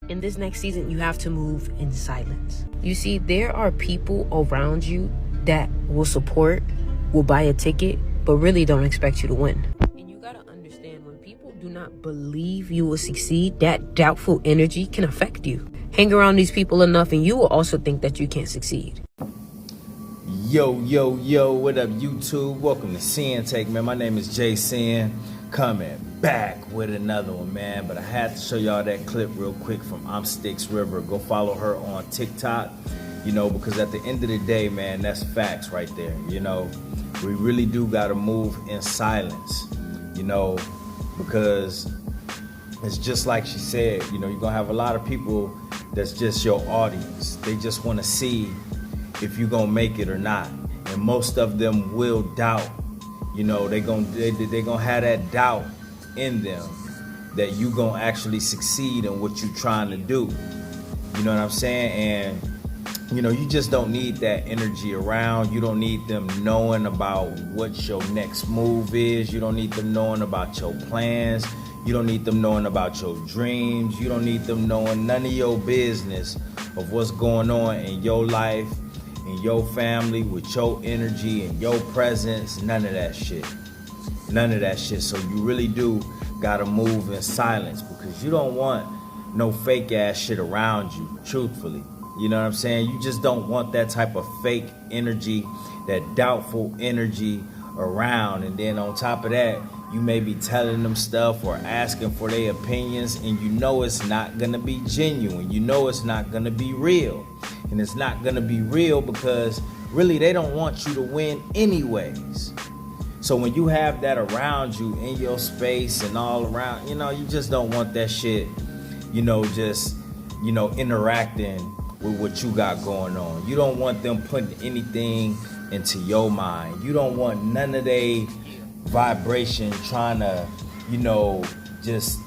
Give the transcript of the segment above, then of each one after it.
In this next season, you have to move in silence. You see, there are people around you that will support, will buy a ticket, but really don't expect you to win. And you gotta understand, when people do not believe you will succeed, that doubtful energy can affect you. Hang around these people enough and you will also think that you can't succeed. Yo, what up, YouTube? Welcome to Sinn-Take, man. My name is Sin, coming back with another one, man. But I had to show y'all that clip real quick from I'm Sticks River. Go follow her on TikTok, because at the end of the day, man, that's facts right there. We really do gotta move in silence, because it's just like she said, you're gonna have a lot of people that's just your audience. They just wanna see if you're gonna make it or not. And most of them will doubt. They gonna have that doubt in them that you gonna actually succeed in what you're trying to do. You know what I'm saying? And you just don't need that energy around. You don't need them knowing about what your next move is. You don't need them knowing about your plans. You don't need them knowing about your dreams. You don't need them knowing none of your business of what's going on in your life, in your family, with your energy and your presence. None of that shit. None of that shit. So you really do gotta move in silence, because you don't want no fake ass shit around you, truthfully. You know what I'm saying? You just don't want that type of fake energy, that doubtful energy around. And then on top of that, you may be telling them stuff or asking for their opinions, and it's not gonna be genuine. It's not gonna be real. And it's not gonna be real because really they don't want you to win anyways. So when you have that around you in your space and all around, you just don't want that shit, interacting with what you got going on. You don't want them putting anything into your mind. You don't want none of they vibration trying to, just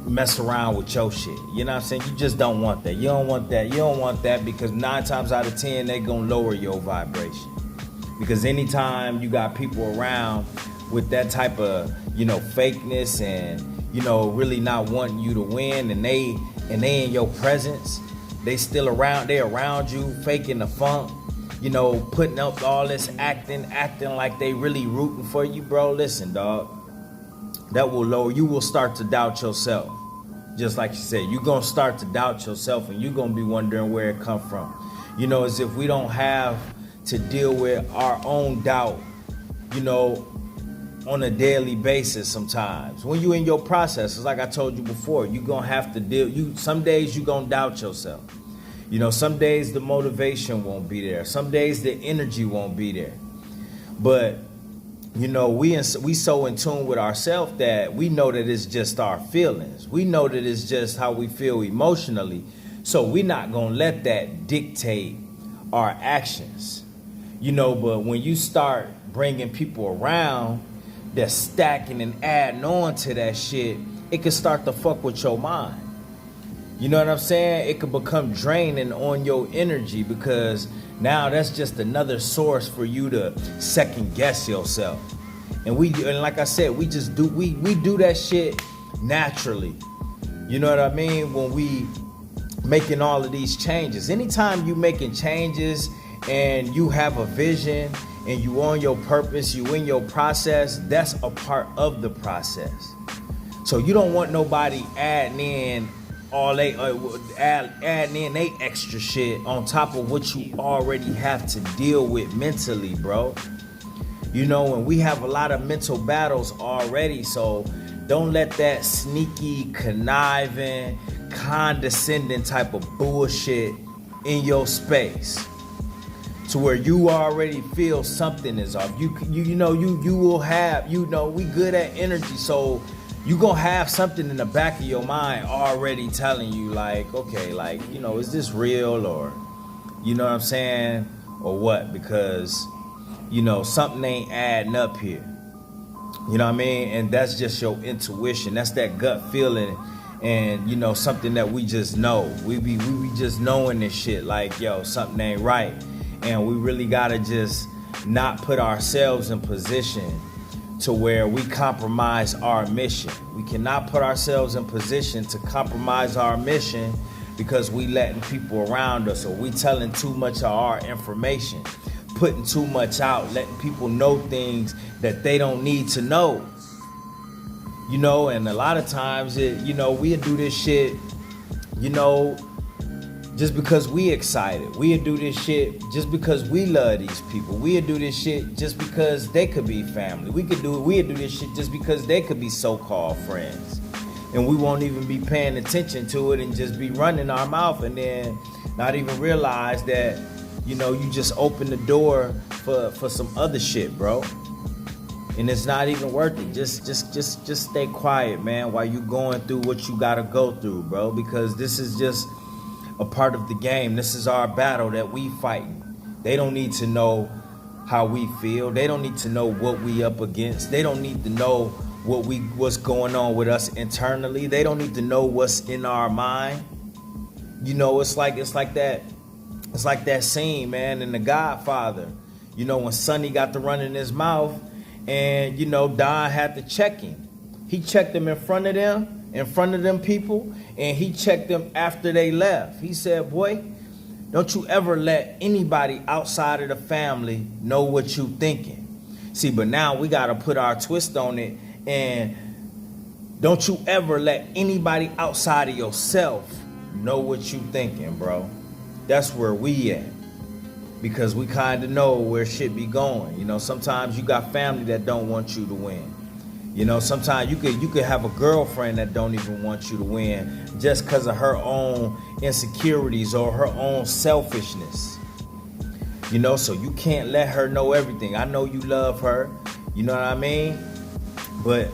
mess around with your shit. You know what I'm saying? You just don't want that. You don't want that. You don't want that because 9 times out of 10, they gonna lower your vibration. Because anytime you got people around with that type of, fakeness and, really not wanting you to win, and they in your presence, they still around, they around you, faking the funk, putting up all this acting like they really rooting for you, bro. Listen, dog, that will lower, you will start to doubt yourself. Just like you said, you're going to start to doubt yourself, and you're going to be wondering where it come from. As if we don't have to deal with our own doubt, on a daily basis sometimes. When you in your processes, like I told you before, you're going to have to deal, some days you're going to doubt yourself. Some days the motivation won't be there. Some days the energy won't be there. But, we so in tune with ourselves that we know that it's just our feelings. We know that it's just how we feel emotionally. So we're not going to let that dictate our actions. But when you start bringing people around that's stacking and adding on to that shit, it can start to fuck with your mind. You know what I'm saying? It could become draining on your energy, because now that's just another source for you to second guess yourself. And like I said, we do that shit naturally. You know what I mean? When we making all of these changes. Anytime you making changes and you have a vision and you on your purpose, you in your process, that's a part of the process. So you don't want nobody adding in adding in they extra shit on top of what you already have to deal with mentally, bro. And we have a lot of mental battles already, so don't let that sneaky, conniving, condescending type of bullshit in your space to where you already feel something is off. You will have, we good at energy, so you gonna have something in the back of your mind already telling you, like, okay, like, is this real, or, you know what I'm saying, or what? Because, something ain't adding up here. You know what I mean? And that's just your intuition. That's that gut feeling, and, something that we just know. We be just knowing this shit, like, yo, something ain't right. And we really gotta just not put ourselves in position to where we compromise our mission. We cannot put ourselves in position to compromise our mission because we letting people around us, or we telling too much of our information, putting too much out, letting people know things that they don't need to know. You know, and a lot of times, we do this shit, just because we excited. We'll do this shit just because we love these people. We'll do this shit just because they could be family. We'll do this shit just because they could be so-called friends. And we won't even be paying attention to it and just be running our mouth and then not even realize that, you just open the door for some other shit, bro. And it's not even worth it. Just stay quiet, man, while you going through what you gotta go through, bro. Because this is just a part of the game. This is our battle that we fighting. They don't need to know how we feel. They don't need to know what we up against. They don't need to know what's going on with us internally. They don't need to know what's in our mind. It's like that scene, man, in The Godfather. When Sonny got to run in his mouth and Don had to check him. He checked him in front of them people, and he checked them after they left. He said, boy, don't you ever let anybody outside of the family know what you thinking. See, but now we got to put our twist on it, and don't you ever let anybody outside of yourself know what you thinking, bro. That's where we at, because we kind of know where shit be going. Sometimes you got family that don't want you to win. Sometimes you could have a girlfriend that don't even want you to win just because of her own insecurities or her own selfishness. So you can't let her know everything. I know you love her, you know what I mean? But,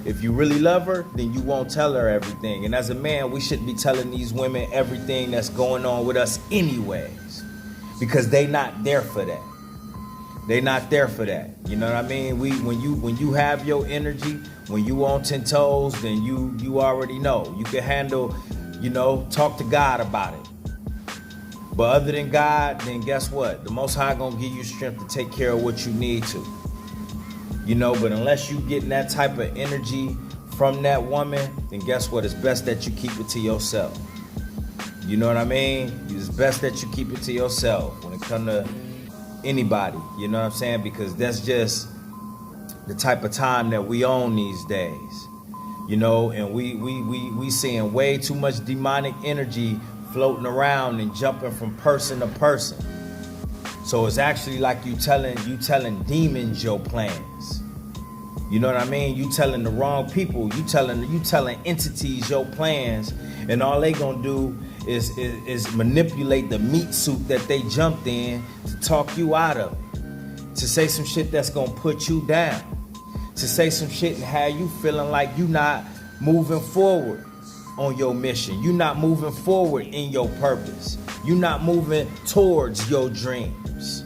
if you really love her, then you won't tell her everything. And as a man, we shouldn't be telling these women everything that's going on with us anyways, because they not there for that. They not there for that. You know what I mean? When you have your energy, when you on 10 toes, then you already know. You can handle, talk to God about it. But other than God, then guess what? The Most High gonna give you strength to take care of what you need to. But unless you getting that type of energy from that woman, then guess what? It's best that you keep it to yourself. You know what I mean? It's best that you keep it to yourself when it comes to anybody, you know what I'm saying? Because that's just the type of time that we own these days, and we seeing way too much demonic energy floating around and jumping from person to person. So it's actually like you telling demons your plans. You know what I mean? You telling the wrong people, you telling entities your plans, and all they gonna do is manipulate the meat suit that they jumped in to talk you out of it, to say some shit that's gonna put you down, to say some shit and have you feeling like you not moving forward on your mission. You not moving forward in your purpose. You not moving towards your dreams.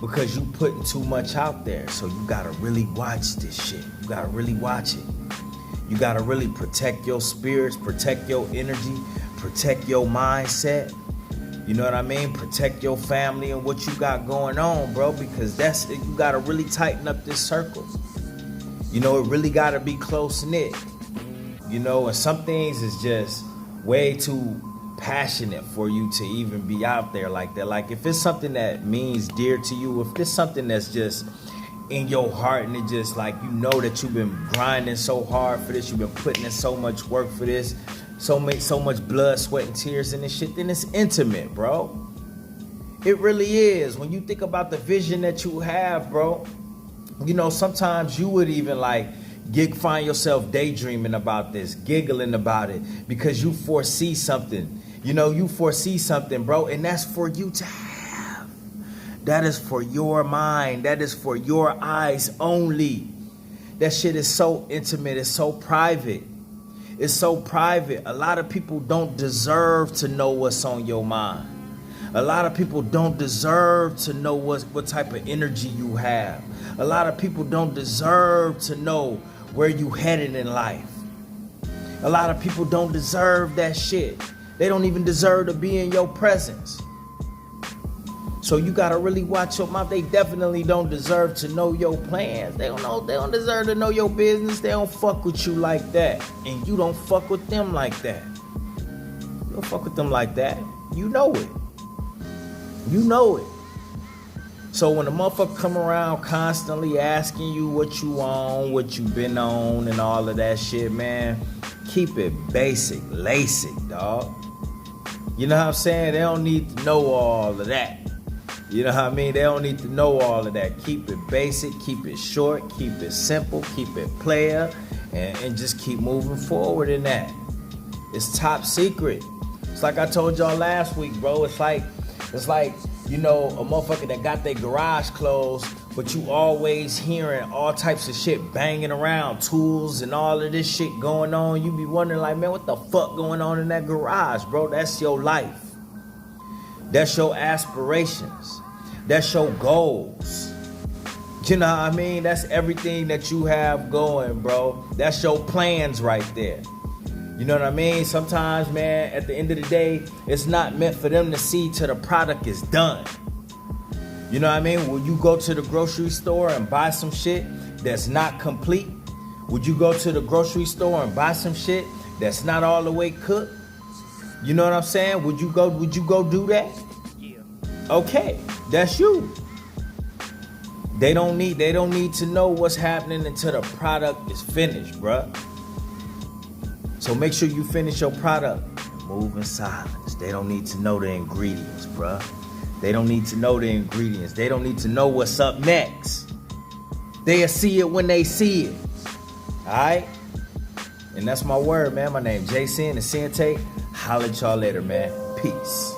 Because you putting too much out there. So you gotta really watch this shit. You gotta really watch it. You gotta really protect your spirits, protect your energy, protect your mindset. You know what I mean? Protect your family and what you got going on, bro, because you gotta really tighten up this circle. It really gotta be close knit. And some things is just way too passionate for you to even be out there like that. Like if it's something that means dear to you, if it's something that's just in your heart and it just like that you've been grinding so hard for this, you've been putting in so much work for this, so much blood, sweat, and tears in this shit, then it's intimate, bro. It really is. When you think about the vision that you have, bro, sometimes you would even find yourself daydreaming about this, giggling about it, because you foresee something. You foresee something, bro, and that's for you to have. That is for your mind. That is for your eyes only. That shit is so intimate. It's so private. It's so private. A lot of people don't deserve to know what's on your mind. A lot of people don't deserve to know what type of energy you have. A lot of people don't deserve to know where you headed in life. A lot of people don't deserve that shit. They don't even deserve to be in your presence. So you gotta really watch your mouth. They definitely don't deserve to know your plans. They don't deserve to know your business. They don't fuck with you like that. And you don't fuck with them like that. You don't fuck with them like that. You know it. You know it. So when a motherfucker come around constantly asking you what you on, what you been on, and all of that shit, man, keep it basic, LASIK, dog. You know what I'm saying? They don't need to know all of that. You know what I mean? They don't need to know all of that. Keep it basic, keep it short, keep it simple, keep it player, and just keep moving forward in that. It's top secret. It's like I told y'all last week, bro. It's like, you know, a motherfucker that got their garage closed, but you always hearing all types of shit banging around, tools and all of this shit going on. You be wondering like, man, what the fuck going on in that garage, bro? That's your life. That's your aspirations. That's your goals. You know what I mean? That's everything that you have going, bro. That's your plans right there. You know what I mean? Sometimes, man, at the end of the day, it's not meant for them to see till the product is done. You know what I mean? Will you go to the grocery store and buy some shit that's not complete? Would you go to the grocery store and buy some shit that's not all the way cooked? You know what I'm saying? Would you go do that? Yeah. Okay, that's you. They don't need to know what's happening until the product is finished, bruh. So make sure you finish your product and move in silence. They don't need to know the ingredients, bruh. They don't need to know the ingredients. They don't need to know what's up next. They'll see it when they see it. Alright? And that's my word, man. My name Jason, the Sinn-Take. Holla at y'all later, man. Peace.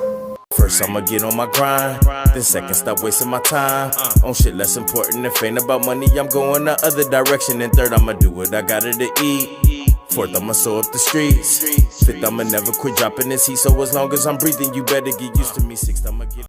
First I'ma get on my grind, then second stop wasting my time on shit less important. If ain't about money, I'm going the other direction. And third, I'ma do what I gotta to eat. Fourth, I'ma sew up the streets. Fifth, I'ma never quit dropping this heat. So as long as I'm breathing, you better get used to me. Sixth, I'ma get